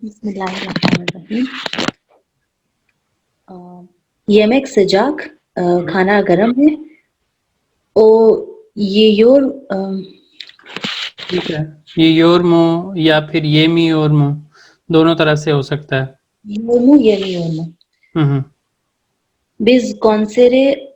बिस्मिल्लाहिर्रहमानिर्रहीम। yemek sıcak, खाना गर्म है। ओ yiyor, ठीक है, ये योरमो या फिर ये मी योरमो दोनों तरह से हो सकता है। yiyor mu yemiyor mu? हम्म Biz konsere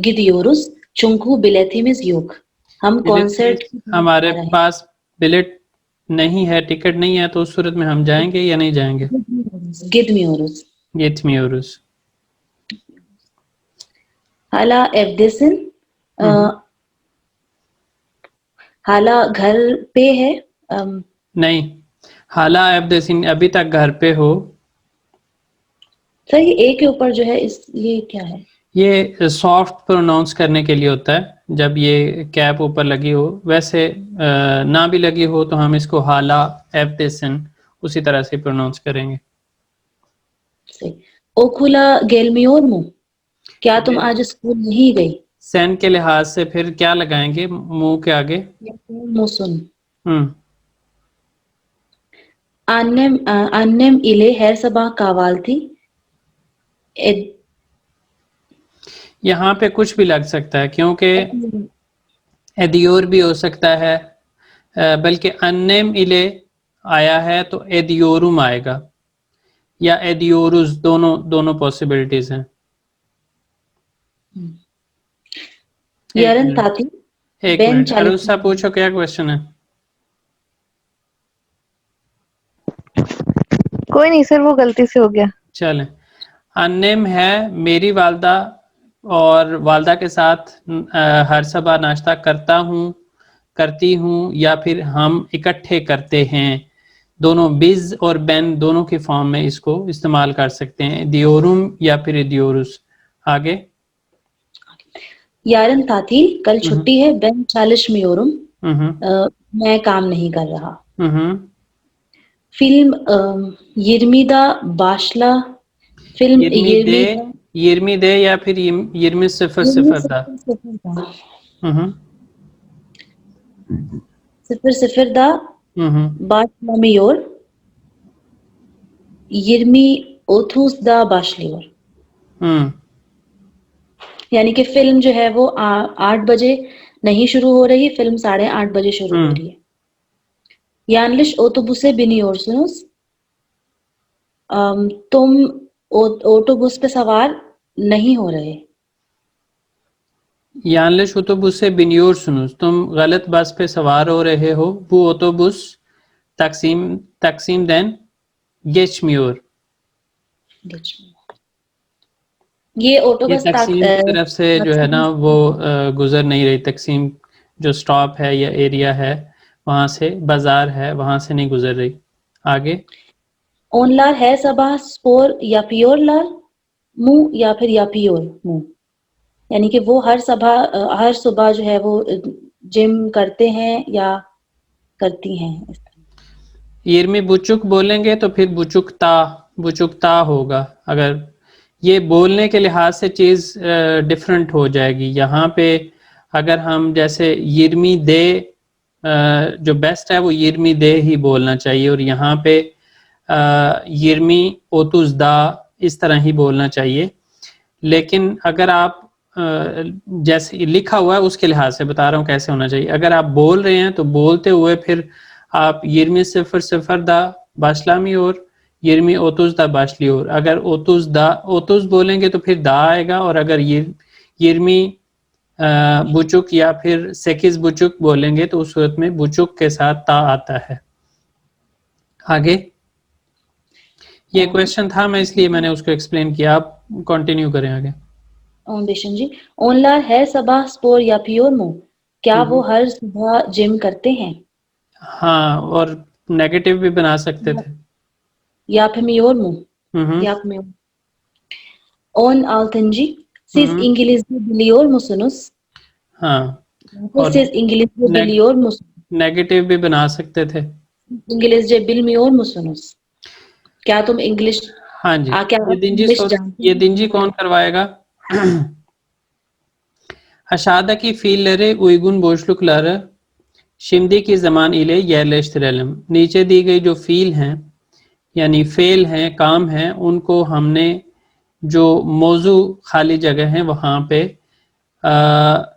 gidiyoruz çünkü biletimiz yok. हम कॉन्सर्ट हमारे जा रहे पास बिलेट नहीं है, टिकट नहीं है, तो उस सूरत में हम जाएंगे या नहीं जाएंगे? हैं। Gitmiyoruz. Gitmiyoruz. hala evdesin. हाला घर पे है। नहीं, हाला एबदेसिन अभी तक घर पे हो। सही, ए के ऊपर जो है इस ये क्या है? ये सॉफ्ट प्रोनाउंस करने के लिए होता है जब ये कैप ऊपर लगी हो। वैसे ना भी लगी हो तो हम इसको हाला एबदेसिन उसी तरह से प्रोनाउंस करेंगे। सही। ओकुला gelmiyor mu? क्या तुम आज स्कूल नहीं गई? सेन के लिहाज से फिर क्या लगाएंगे मुंह के आगे? मुसुन। हम्म Annem ile her sabah kahvaltı यहाँ पे कुछ भी लग सकता है क्योंकि एदियोर भी हो सकता है, बल्कि अन्नेम इले आया है तो एदियोरुम आएगा या एदियोरुस, दोनों पॉसिबिलिटीज हैं। yarın tatil एक ben मिनट, अरुसा पूछो क्या क्वेश्चन है? कोई नहीं सर, वो गलती से हो गया। चलें, अन्नेम है मेरी वालदा और वालदा के साथ हर सुबह नाश्ता करता हूँ, करती हूँ, या फिर हम इकट्ठे करते हैं। दोनों बिज और बेन दोनों की फॉर्म में इसको इस्तेमाल कर सकते हैं, दियोरुम या फिर दियोरुस। आगे, yarın tatil कल छुट्टी है ben çalışmıyorum मैं काम नहीं कर रहा। film 20'da başla film 20 de या फिर 20:00 0:00'da başlamıyor 20:30'da başlıyor। यानी कि फिल्म जो है वो 8 बजे नहीं शुरू हो रही, फिल्म 8:30 बजे शुरू हो रही है। yanlış otobüse biniyorsunuz, तुम ऑटोबस पे सवार नहीं हो रहे। yanlış otobüse biniyorsunuz, तुम गलत बस पे सवार हो रहे हो। bu otobüs Taksim'den geçmiyor। ये ऑटोबस तकसीम की तरफ से जो है ना वो गुजर नहीं रही। तकसीम जो स्टॉप है या एरिया है वहां से, बाजार है वहां से नहीं गुजर रही। आगे, onlar her sabah spor yapıyorlar mu या फिर yapıyor mu, यानी कि वो हर सुबह जो है वो जिम करते हैं या करती हैं। यर्मी बुचुक बोलेंगे तो फिर बुचुकता होगा। अगर ये बोलने के लिहाज से चीज़ डिफरेंट हो जाएगी। यहाँ पे अगर हम जैसे यर्मी दे, जो बेस्ट है वो यर्मी दे ही बोलना चाहिए, और यहाँ पे यर्मी ओतुजदा इस तरह ही बोलना चाहिए। लेकिन अगर आप जैसे लिखा हुआ है उसके लिहाज से बता रहा हूँ कैसे होना चाहिए। अगर आप बोल रहे हैं तो बोलते हुए फिर आप यर्मी 0:00 बाशलामी और यर्मी ओतुजदा बाशली और। अगर ओतुज बोलेंगे तो फिर दा आएगा, और अगर यर्मी बुचुक या फिर सेकिज बुचुक बोलेंगे तो उस सूरत में बुचुक के साथ ता आता है। आगे, ये क्वेश्चन था मैं इसलिए मैंने उसको एक्सप्लेन किया। आप कंटिन्यू करें आगे। बेशन जी, onlar her sabah spor yapıyor mu? क्या वो हर सुबह जिम करते हैं? हाँ, और नेगेटिव भी बना सकते थे। Yapmıyor mu? Yapmıyor. 16. Siz İngilizce biliyor musunuz? हाँ, और siz İngilizce biliyor musunuz? Negative भी बना सकते थे। İngilizce bilmiyor musunuz? क्या तुम इंग्लिश? हाँ जी, क्या ये दिन जी कौन करवाएगा? Aşağıdaki fiilleri uygun boşlukları शिमदी की ज़मान इले yerleştirelim। नीचे दी गई जो फील हैं यानी फेल हैं, काम हैं, उनको हमने जो मौजू खाली जगह है वहाँ पे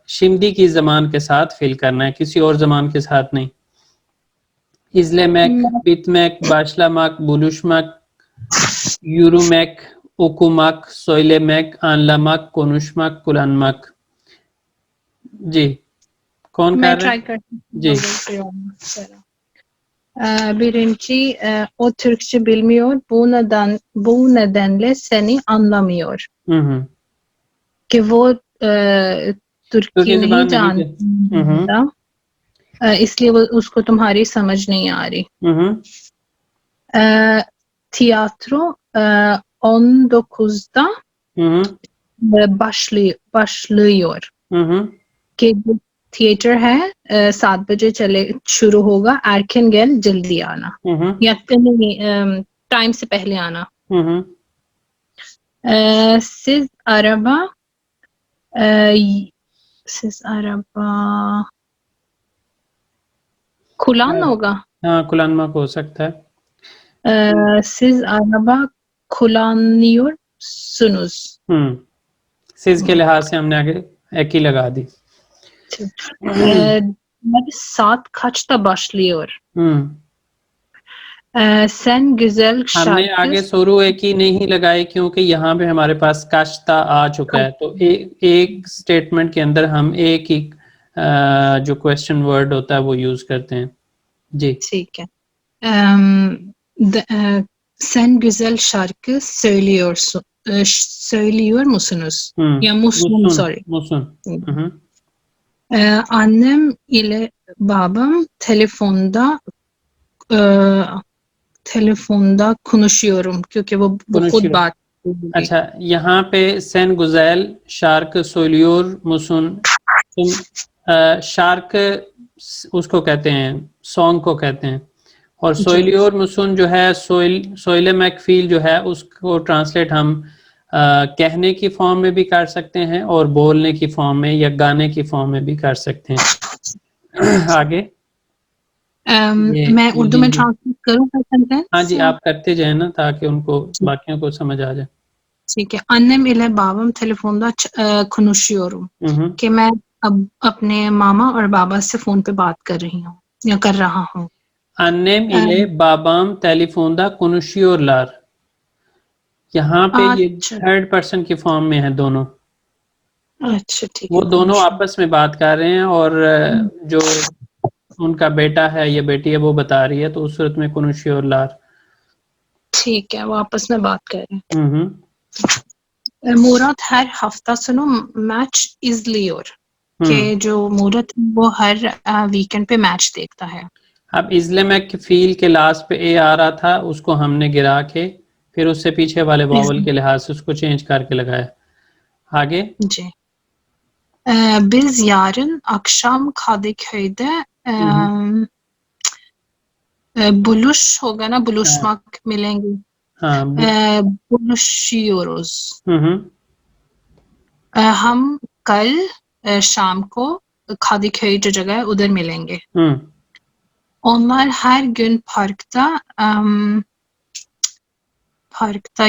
शिमदी की ज़मान के साथ फिल करना है, किसी और ज़मान के साथ नहीं। इज़लेmek, bitmek, başlamak, buluşmak, yürümek, okumak, söylemek, anlamak, konuşmak, kullanmak। जी, कौन मैं कर रहे ट्राई हैं? करती जी। हूँ। Birinci, o Türkçe bilmiyor. Bu nedenle seni anlamıyor. हम्म। कि वो तुर्की तुर्की नहीं ज़बान नहीं जानता, इसलिए वो उसको तुम्हारी समझ नहीं आ रही। Tiyatro 19'da başlıyor कि थिएटर है 7 बजे शुरू होगा, erken gel जल्दी आना, या टाइम से पहले आना। siz araba kulan होगा। हाँ, kullanmak हो सकता है। siz araba kullanıyorsunuz। सिज के लिहाज से हमने आगे एक ही लगा दी। saat kaçta başlıyor? Sen güzel şarkı। हमने आगे शुरू एक ही नहीं लगाई क्योंकि यहाँ पे हमारे पास काश्ता आ चुका है, तो एक स्टेटमेंट के अंदर हम एक ही जो क्वेश्चन वर्ड होता है वो यूज करते हैं। जी ठीक है। Sen güzel şarkı söylüyor musunuz? Ya musun, sorry. Musun. Annem ile babam telefonda konuşuyorum क्योंकि वो खुद बात। अच्छा, यहाँ पे sen güzel şarkı söylüyor musun, तुम शार्क उसको कहते हैं, सॉन्ग को कहते हैं, और सोइलियोर मुसन जो है सोइले मैकफील जो है उसको ट्रांसलेट हम कहने की फॉर्म में भी कर सकते हैं और बोलने की फॉर्म में या गाने की फॉर्म में भी कर सकते हैं। आगे मैं उर्दू में ट्रांसलेट करूँ सेंटेंस? हाँ जी, आप करते जाए ना ताकि उनको बाकियों को समझ आ जाए। ठीक है। Annem ile babam telefonda konuşuyorum कि मैं अब अपने मामा और बाबा से फोन पे बात कर रही हूँ या कर रहा हूँ। Annem ile babam telefonda konuşuyorlar। यहाँ पे ये थर्ड पर्सन की फॉर्म में है दोनों। अच्छा, ठीक है। वो दोनों आपस में बात कर रहे हैं और जो उनका बेटा है या बेटी है वो बता रही है, तो उस सूरत में konuşuyorlar। ठीक है, वो आपस में बात कर रहे हैं। मुराद हर हफ्ता सुनो मैच izliyor कि जो मुराद वो हर वीकेंड पे मैच देखता है। अब इज़लेमेक के फील के लास्ट पे ए आ रहा था, उसको हमने गिरा के फिर उससे पीछे वाले वावल के लिहाज से उसको चेंज करके लगाया। आगे जी। Biz yarın akşam Kadıköy'de buluş होगा ना, buluşmak मिलेंगे। buluşuyoruz। हम कल शाम को Kadıköy जो जगह है उधर मिलेंगे। Onlar her gün parkta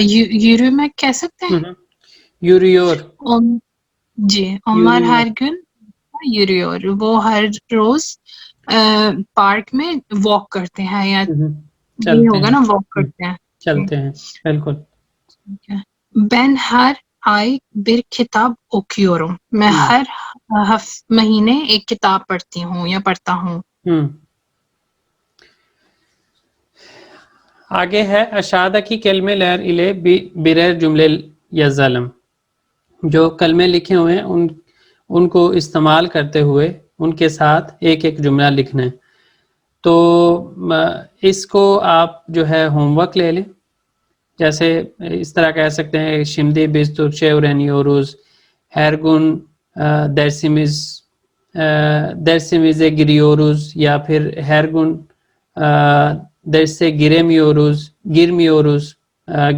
yürümek कह सकते हैं? Yürüyor। जी, onlar her gün yürüyor। वो हर रोज पार्क में वॉक करते हैं, या ये होगा ना, वॉक करते हैं, चलते हैं, बिल्कुल। Ben her ay bir kitap okuyorum। मैं हर महीने एक किताब पढ़ती हूँ या पढ़ता हूँ। आगे है अशादा की कलमे लहर इले बिरर जुमले यज़लम। जो कलमे लिखे हुए हैं उनको इस्तेमाल करते हुए उनके साथ एक एक जुमला लिखना है। तो इसको आप जो है होमवर्क ले लें। जैसे इस तरह कह सकते हैं शिमदी बिज तुर्चे उरेनियोरुज हैरगुन दरसिमिज़े गिरियोरुज, या फिर हैरगुन दरसे गिरमियोरुज।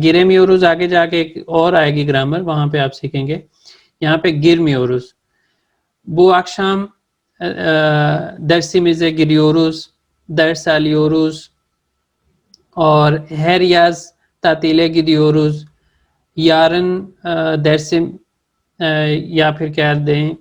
गिरमियोरुज आगे जाके एक और आएगी ग्रामर, वहाँ पे आप सीखेंगे। यहाँ पे गिरमियोरुज। Bu akşam dersimize giriyoruz, ders alıyoruz. और her yaz tatile gidiyoruz. Yarın dersim ya फिर kâr दें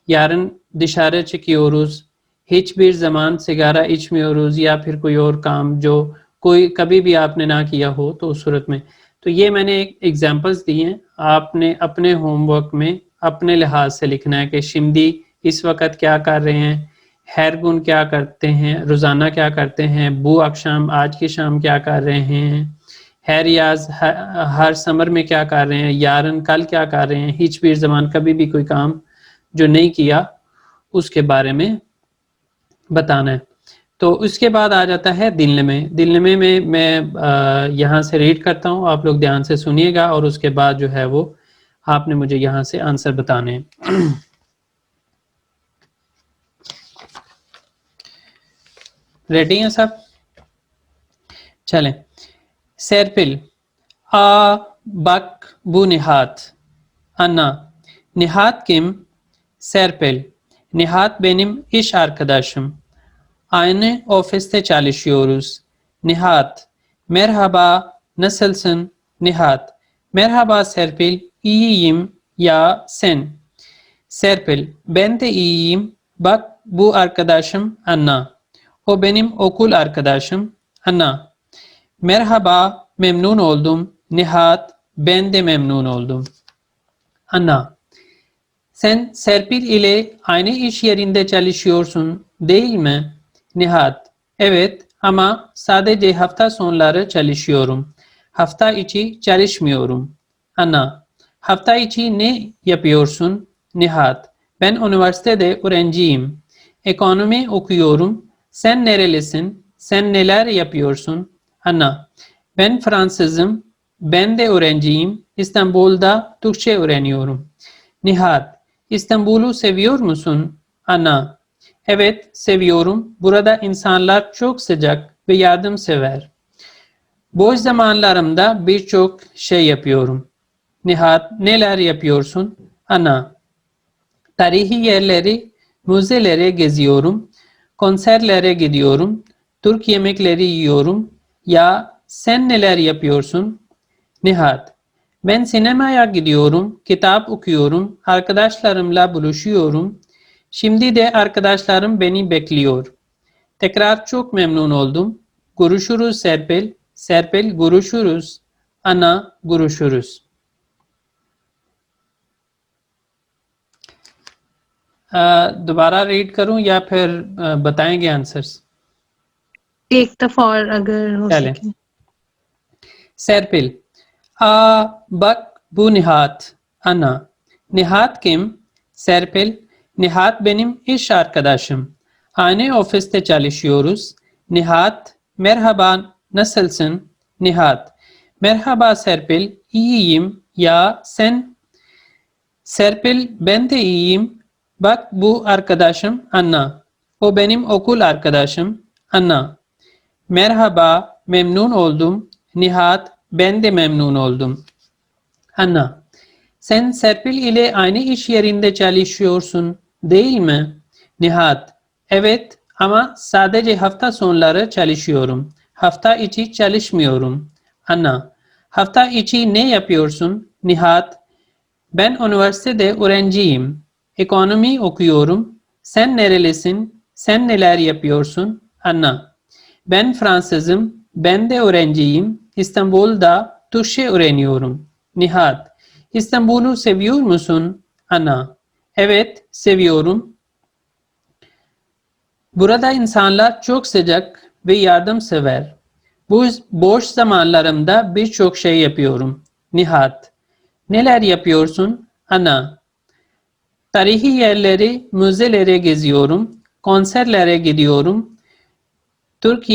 yarın dışarı çıkıyoruz. हिचबीर ज़मान सिगारा içmiyoruz या फिर कोई और काम जो कोई कभी भी आपने ना किया हो तो उस सूरत में। तो ये मैंने एक एग्जांपल्स दी हैं, आपने अपने होमवर्क में अपने लिहाज से लिखना है कि शिमदी इस वक्त क्या कर रहे हैं, हैरगुन क्या करते हैं, रोज़ाना क्या करते हैं, बू अक्षाम आज की शाम क्या कर रहे हैं, हैरियाज हर समर में क्या कर रहे हैं, यारन कल क्या कर रहे हैं, हिचबीर ज़मान कभी भी कोई काम जो नहीं किया उसके बारे में बताना है। तो उसके बाद आ जाता है दिलनमे। दिलनमे में मैं यहाँ से रीड करता हूँ, आप लोग ध्यान से सुनिएगा और उसके बाद जो है वो आपने मुझे यहाँ से आंसर बताने हैं। रेडी हैं सब? चलें। Serpil, a bak bu Nihat. Anna, Nihat kim? Serpil, Nihat benim iş arkadaşım. Aynı ofiste çalışıyoruz. Nihat, merhaba, nasılsın? Nihat, merhaba Serpil, iyiyim ya sen? Serpil, ben de iyiyim. Bak bu arkadaşım Anna. O benim okul arkadaşım. Anna, merhaba, memnun oldum. Nihat, ben de memnun oldum. Anna, sen Serpil ile aynı iş yerinde çalışıyorsun, değil mi? Nihat, evet ama sadece hafta sonları çalışıyorum. Hafta içi çalışmıyorum. Anna, hafta içi ne yapıyorsun? Nihat, ben üniversitede öğrenciyim. Ekonomi okuyorum. Sen nerelisin? Sen neler yapıyorsun? Anna, ben Fransızım. Ben de öğrenciyim. İstanbul'da Türkçe öğreniyorum. Nihat, İstanbul'u seviyor musun? Anna, evet seviyorum. Burada insanlar çok sıcak ve yardımsever. Boş zamanlarımda birçok şey yapıyorum. Nihat, neler yapıyorsun? Anna, tarihi yerleri, müzelere geziyorum. Konserlere gidiyorum. Türk yemekleri yiyorum. Ya sen neler yapıyorsun? Nihat, ben sinemaya gidiyorum, kitap okuyorum, arkadaşlarımla buluşuyorum. Şimdi de arkadaşlarım beni bekliyor. Tekrar çok memnun oldum. Görüşürüz Serpil. Serpil, görüşürüz. Ana, görüşürüz. दोबारा read करूं या फिर बताएंगे answers? एक दफा और अगर हो सके। Serpil, a bak bu Nihat. Ana, Nihat kim? Serpil, Nihat benim iş arkadaşım. Aynı ofiste çalışıyoruz. Nihat, merhaba, nasılsın? Nihat, merhaba Serpil, iyiyim. Ya sen? Serpil, ben de iyiyim. Bak bu arkadaşım Anna. O benim okul arkadaşım. Anna, merhaba, memnun oldum. Nihat, ben de memnun oldum. Anna, sen Serpil ile aynı iş yerinde çalışıyorsun, değil mi? Nihat, evet ama sadece hafta sonları çalışıyorum. Hafta içi çalışmıyorum. Anna, hafta içi ne yapıyorsun? Nihat, ben üniversitede öğrenciyim. Ekonomi okuyorum. Sen nerelisin? Sen neler yapıyorsun? Anna, ben Fransızım. Ben de öğrenciyim. İstanbul'da Türkçe öğreniyorum. Nihat, İstanbul'u seviyor musun? Anna, evet seviyorum. Burada insanlar çok sıcak ve yardımsever. Bu boş zamanlarımda birçok şey yapıyorum. Nihat, neler yapıyorsun? Anna, tarihi yerleri, müzelere geziyorum. Konserlere gidiyorum. Türk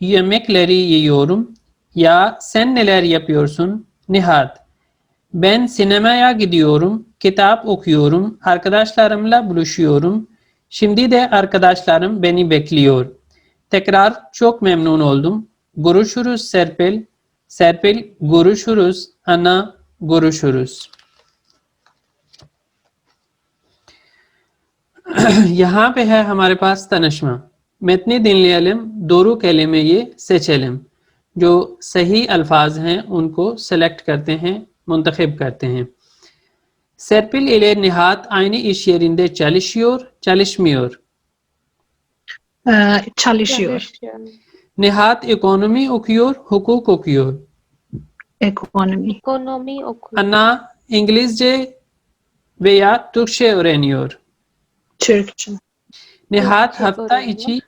yemekleri yiyorum. Ya sen neler yapıyorsun? Nihat, ben sinemaya gidiyorum, kitap okuyorum, arkadaşlarımla buluşuyorum. Şimdi de arkadaşlarım beni bekliyor. Tekrar çok memnun oldum. Görüşürüz Serpil. Serpil, görüşürüz. Ana, görüşürüz. यहाँ पे है हमारे पास तनश्मा मेतनी दिन लियलम दोरू कलिमे ये सेचलम, जो सही अल्फाज हैं उनको सेलेक्ट करते हैं, मुंतखब करते हैं। Serpil ile Nihat aynı iş yerinde çalışmıyor. Çalışıyor. Nihat ekonomi okuyor, hukuk okuyor. Ekonomi okuyor. Ana İngilizce veya Türkçe öğreniyor. Türkçe. Nihat Türkçe hafta öğreniyor. içi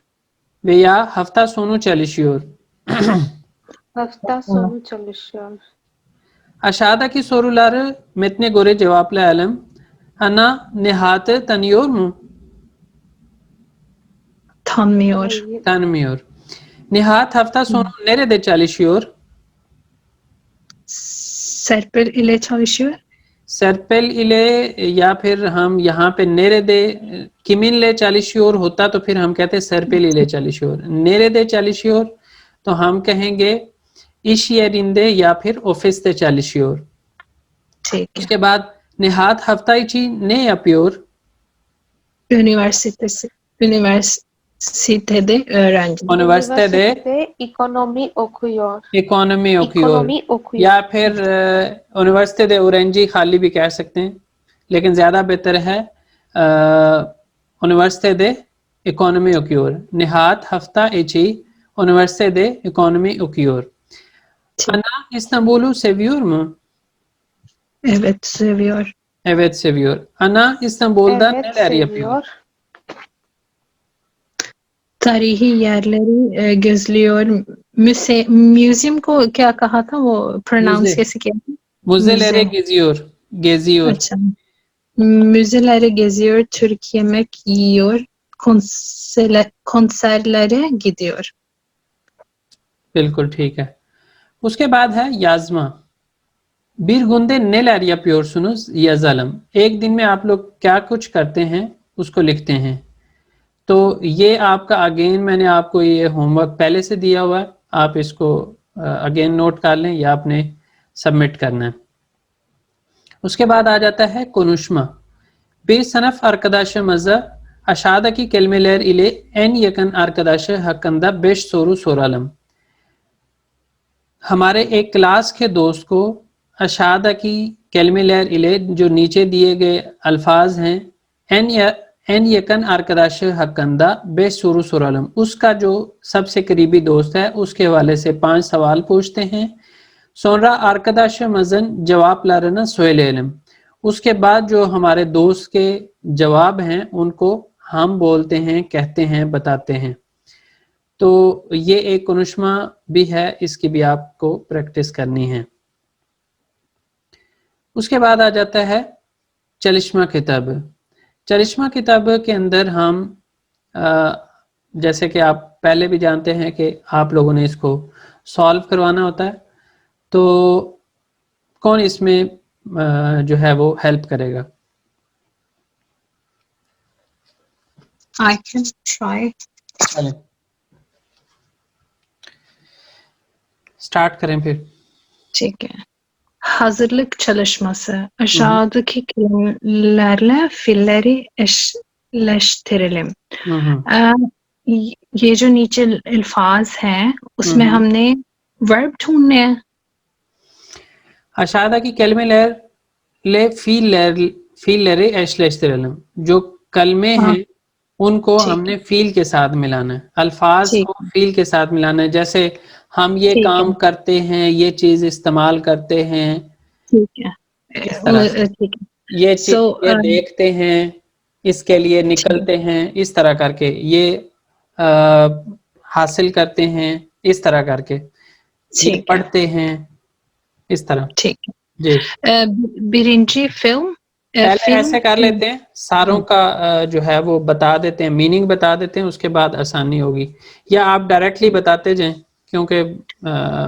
veya hafta sonu çalışıyor. Hafta sonu çalışıyor. Aşağıdaki soruları metne göre cevaplayalım. Ana Nihat'ı tanıyor mu? Tanmıyor. Hayır. Tanımıyor. Nihat hafta sonu nerede çalışıyor? Serpil ile çalışıyor. सरपेल इले या फिर हम यहाँ पे नेरेदे किमिनले चालिशियोर होता तो फिर हम कहते सरपेल इले चालिशियोर, नेरेदे चालिशियोर तो हम कहेंगे इशियरिंदे या फिर ऑफिस दे चालिशियोर। ठीक है। उसके बाद निहात हफ्ता इची ने yapıyor? Üniversitede öğrenci. Üniversitede ekonomi okuyor. Economy okuyor Ekonomi okuyor. या फिर यूनिवर्सिटी औरंजी खाली भी कह सकते हैं, लेकिन ज़्यादा बेहतर है university economy okuyor. Nihat hafta içi üniversitede ekonomi okuyor. Ana İstanbul'u seviyor mu? Evet, seviyor. Evet, seviyor. Ana İstanbul'da Evet, neler yapıyor? seviyor. Tarihi yerleri gözlüyor. Museum को क्या कहा था वो pronounce कैसे किया? Müzeleri Müze. geziyor. अच्छा. Müzeleri geziyor, Türk yemek yiyor, konserlere gidiyor. बिल्कुल ठीक है। उसके बाद है याजमा। Bir günde neler yapıyorsunuz yazalım। एक दिन में आप लोग क्या कुछ करते हैं उसको लिखते हैं। तो ये आपका अगेन मैंने आपको ये होमवर्क पहले से दिया हुआ है, आप इसको अगेन नोट कर लें या आपने सबमिट करना है। उसके बाद आ जाता है konuşma। Bir sınıf arkadaşımıza aşağıdaki kelimeler ile en yakın arkadaşı hakkında 5 soru soralım। हमारे एक क्लास के दोस्त को अशादकी कलिमेलर इले जो नीचे दिए गए अल्फाज हैं एन यकन आरकदाश हकंदा बेसुरु सुरलम, उसका जो सबसे करीबी दोस्त है उसके हवाले से 5 सवाल पूछते हैं। सोनरा आरकदाश मजन जवाब लारना सोएलम, उसके बाद जो हमारे दोस्त के जवाब हैं उनको हम बोलते हैं, कहते हैं, बताते हैं। तो ये एक कुनुष्मा भी है, इसकी भी आपको प्रैक्टिस करनी है। उसके बाद आ जाता है चलिश्मा किताब। चलिश्मा किताब के अंदर हम जैसे कि आप पहले भी जानते हैं कि आप लोगों ने इसको सॉल्व करवाना होता है, तो कौन इसमें जो है वो हेल्प करेगा? I can try. चलें स्टार्ट करें फिर। ठीक है। Hazırlık çalışması. Aşağıdaki kelimelerle fiilleri eşleştirelim. ये जो नीचे अल्फाज हैं उसमें हमने वर्ब ढूंढने हैं। aşağıdaki kelimelerle fiilleri eşleştirelim। जो कलमे हैं उनको हमने फील के साथ मिलाना है, अल्फाज को फील के साथ मिलाना है। जैसे हम ये काम करते हैं, ये चीज इस्तेमाल करते हैं, ठीक है, इस तरह से। ये चीज ये देखते हैं, इसके लिए निकलते हैं, इस तरह करके ये हासिल करते हैं, इस तरह करके ये पढ़ते हैं, इस तरह। ठीक जी। बिरिंजी फिल्म पहले ऐसे कर लेते हैं, सारों का जो है वो बता देते हैं, मीनिंग बता देते हैं, उसके बाद आसानी होगी। या आप डायरेक्टली बताते जाएं, क्योंकि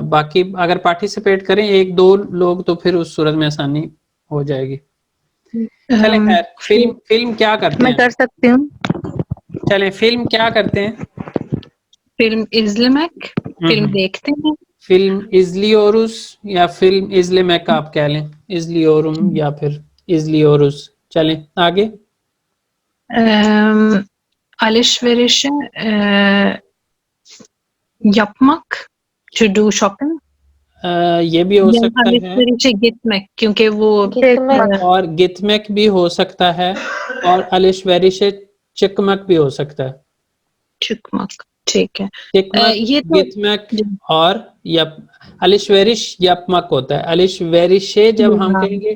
बाकी अगर पार्टिसिपेट करें 1-2 लोग तो फिर उस सूरत में आसानी हो जाएगी। चलें खैर, फिल्म क्या करते हैं? मैं कर सकती हूँ। चलें, फिल्म क्या करते हैं? फिल्म इज़लेमेक, फिल्म देखते हैं। फिल्म इज़लियोरुस या फिल्म इज़लेमेक आप कह लें, इज़लियोरुम या फिर इज़लियोरुस। चलें आगे। Alışverişe yapmak, to do shopping, ये भी हो या सकता है alışverişe gitmek क्योंकि वो gitmek, और गितमेक भी हो सकता है और अलिशवेरिश चिकमक भी हो सकता है। çıkmak, ठीक है। चिकमक, ये तो गितमक और यप, अलिशवेरिश यपमक होता है। अलिशवेरिशे जब हम हाँ, कहेंगे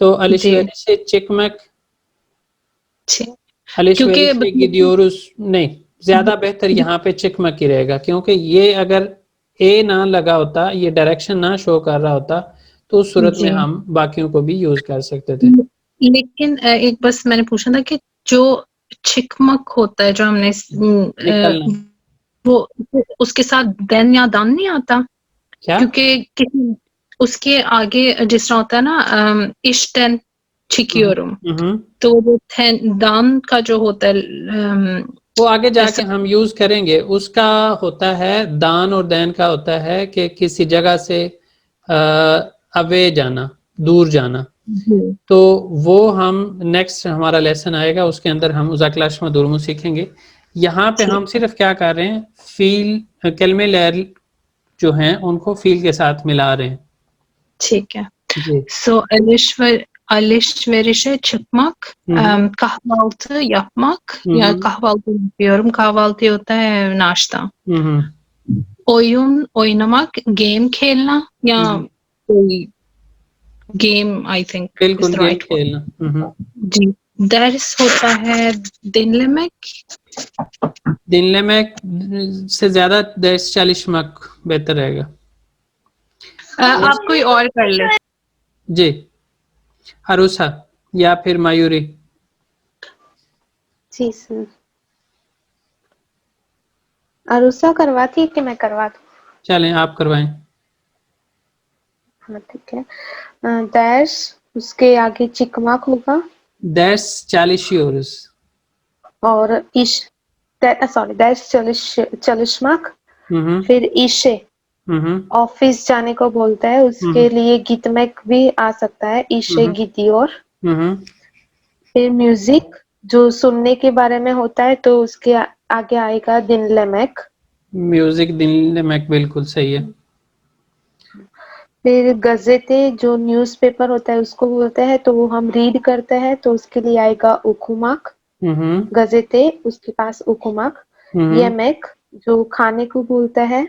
तो अलिशवेरिशे चिकमक, ठीक। अलिशवेरिशे क्योंकि गिदियोरुस नहीं, ज्यादा बेहतर यहाँ पे चिकमक ही रहेगा, क्योंकि ये अगर ए ना लगा होता, ये डायरेक्शन ना शो कर रहा होता, तो उस सूरत में जी, हम बाकियों को भी यूज कर सकते थे। लेकिन एक बस मैंने पूछा था कि जो चिकमक होता है जो हमने निकलना वो उसके साथ देन या दान नहीं आता, क्या? क्योंकि उसके आगे जिस तरह होता है ना इश्टन चिकियोरुम, तो वो दान का जो होता है वो आगे जाके हम यूज करेंगे। उसका होता है दान और दैन का होता है कि किसी जगह से अवे जाना, दूर जाना। तो वो हम नेक्स्ट हमारा लेसन आएगा, उसके अंदर हम उजाकलाशमा दुर्मु सीखेंगे। यहाँ पे हम सिर्फ क्या कर रहे हैं, फील कलमे लहर जो हैं उनको फील के साथ मिला रहे हैं। ठीक है। जी। So alışverişe çıkmak, kahvaltı yapmak या kahvaltı yapıyorum. Kahvaltı होता है नाश्ता। oyun oynamak, game खेलना या कोई game I think बिल्कुल, is the game right word. खेलना। जी। दर्स होता है dinlemek, dinlemek से ज्यादा दर्स çalışmak बेहतर रहेगा। आप कोई और कर ले। जी, अरुषा या फिर मयूरी। जी सर। अरुषा करवाती है कि मैं करवा दूं? चलें आप करवाएं। हाँ ठीक है। डैश, उसके आगे चिकमाक होगा। दर्स çalışıyoruz और सॉरी डैश चलिशमाक, फिर ईशे ऑफिस जाने को बोलता है, उसके लिए गीतमेक भी आ सकता है, ईशे गिदियोर। फिर म्यूजिक जो सुनने के बारे में होता है तो उसके आगे आएगा दिनलेमेक। म्यूजिक दिनलेमेक बिल्कुल सही है। फिर गजेते जो न्यूज़पेपर होता है उसको बोलते हैं, तो वो हम रीड करते हैं, तो उसके लिए आएगा उकुमाक। गजेते उसके पास उकुमाक। येमेक जो खाने को बोलता है,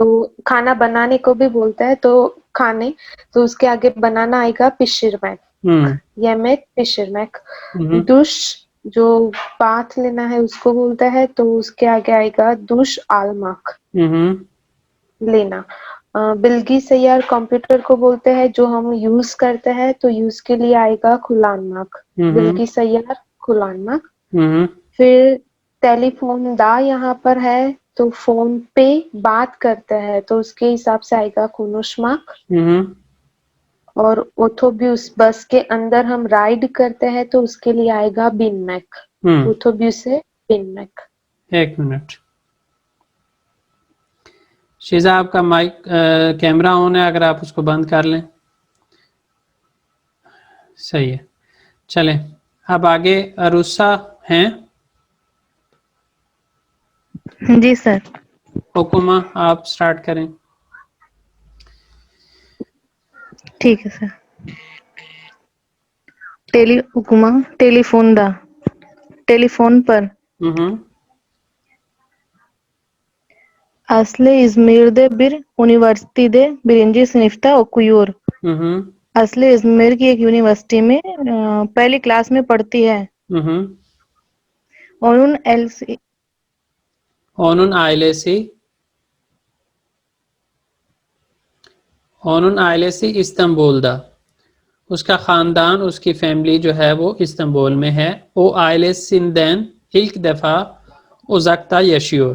तो खाना बनाने को भी बोलता है, तो खाने, तो उसके आगे बनाना आएगा पिशिरमैक। येमेक पिशिरमैक। दुश जो बाथ लेना है उसको बोलता है, तो उसके आगे आएगा दुश आलमाक, लेना। बिल्गी सैयार कंप्यूटर को बोलते हैं जो हम यूज करते हैं, तो यूज के लिए आएगा खुलानमाक, बिल्गी सैयार खुलानमाक। फिर टेलीफोन दा यहाँ पर है, तो फोन पे बात करते हैं, तो उसके हिसाब से आएगा खुनुशमाक। और ओथोब्यूस बस के अंदर हम राइड करते हैं, तो उसके लिए आएगा बिनमैक, ओथोब्यूस से बिनमैक। एक मिनट, शीजा आपका माइक कैमरा ऑन है, अगर आप उसको बंद कर लें। सही है। चलें अब आगे अरुषा हैं। जी सर। हुकुमा आप स्टार्ट करें। ठीक है सर। हुकुमा टेलीफोन दा, टेलीफोन पर। Aslı İzmir'de bir üniversitede birinci sınıfta okuyor। असली इजमेर की एक यूनिवर्सिटी में पहली क्लास में पढ़ती है। onun ailesi İstanbul'da, उसका खानदान, उसकी फैमिली जो है वो इस्तांबुल में है। O ailesinden ilk defa uzakta yaşıyor,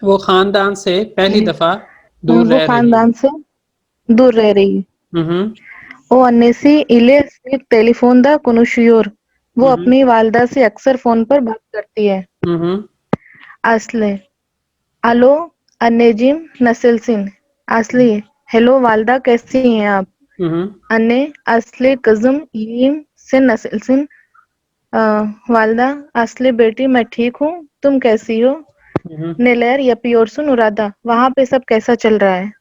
वो खानदान से पहली दफा दूर रह रही है। खानदान से दूर रह रही है। O annesi ile sık telefonda konuşuyor, वो अपनी वालदा से अक्सर फोन पर बात करती है। असली alo anneciğim nasılsın? असली हेलो वालदा कैसी हैं आप? Anne asli kızım iyiyim, sen nasılsın? वालदा असली बेटी मैं ठीक हूँ, तुम कैसी हो? नेलेर yapıyorsun orada, वहाँ पे सब कैसा चल रहा है?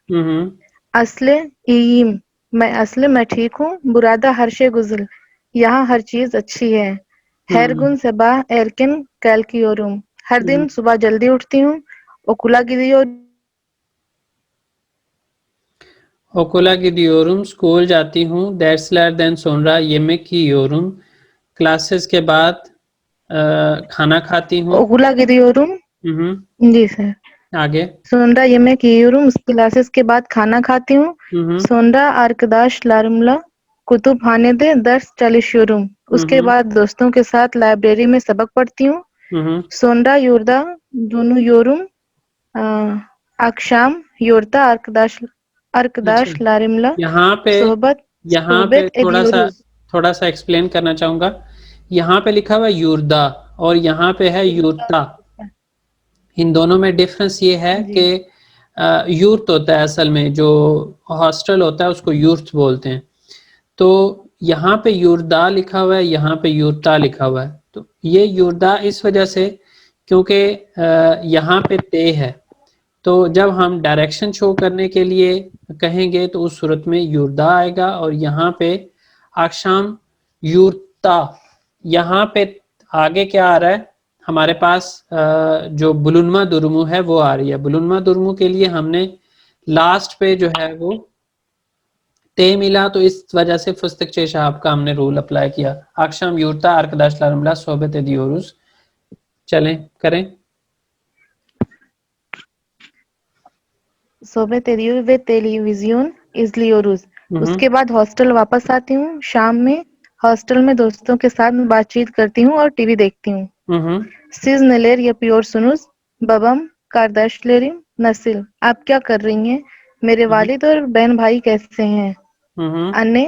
असले iyiyim, मैं ठीक हूँ, burada her şey güzel, यहाँ हर चीज अच्छी है। Her gün sabah erken kalkıyorum, हर दिन सुबह जल्दी उठती हूँ। Okula gidiyorum, Okula gidiyorum, school जाती हूँ। Derslerden sonra yemek yiyorum, classes के बाद खाना खाती हूँ। okula gidiyorum, जी सर। आगे Sonra yemek yiyorum, क्लासेस के बाद खाना खाती हूँ। Sonra arkadaşlarımla kütüphanede ders çalışıyorum, उसके बाद दोस्तों के साथ लाइब्रेरी में सबक पढ़ती हूँ। Sonra yurda dönüyorum, akşam yurda arkadaşlarımla यहाँ पे थोड़ा सा एक्सप्लेन करना चाहूंगा। यहाँ पे लिखा हुआ है युर्दा और यहाँ पे है युर्ता। इन दोनों में डिफरेंस ये है कि यूर्त होता है असल में, जो हॉस्टल होता है उसको यूर्त बोलते हैं। तो यहाँ पे युर्दा लिखा हुआ है, यहाँ पे युर्ता लिखा हुआ है। तो ये युर्दा इस वजह से क्योंकि यहाँ पे ते है, तो जब हम डायरेक्शन शो करने के लिए कहेंगे तो उस सूरत में युर्दा आएगा, और यहाँ पे आक्षाम युर्ता। यहाँ पे आगे क्या आ रहा है हमारे पास, जो बुलुनमा दुर्मु है वो आ रही है। बुलुनमा दुर्मु के लिए हमने लास्ट पे जो है वो ते मिला, तो इस वजह से फुस्तकचे शहाब का हमने रूल अप्लाई किया। आक्षाम युर्ता arkadaşlarımla sohbet ediyoruz। चलें करें। सोबत ediyor ve televizyon izliyoruz। उसके बाद हॉस्टल वापस आती हूँ। शाम में हॉस्टल में दोस्तों के साथ बातचीत करती हूँ और टीवी देखती हूँ। Siz neler yapıyorsunuz? Babam, kardeşlerim nasıl? आप क्या कर रही हैं? मेरे वालिद और बहन भाई कैसे हैं? Anne,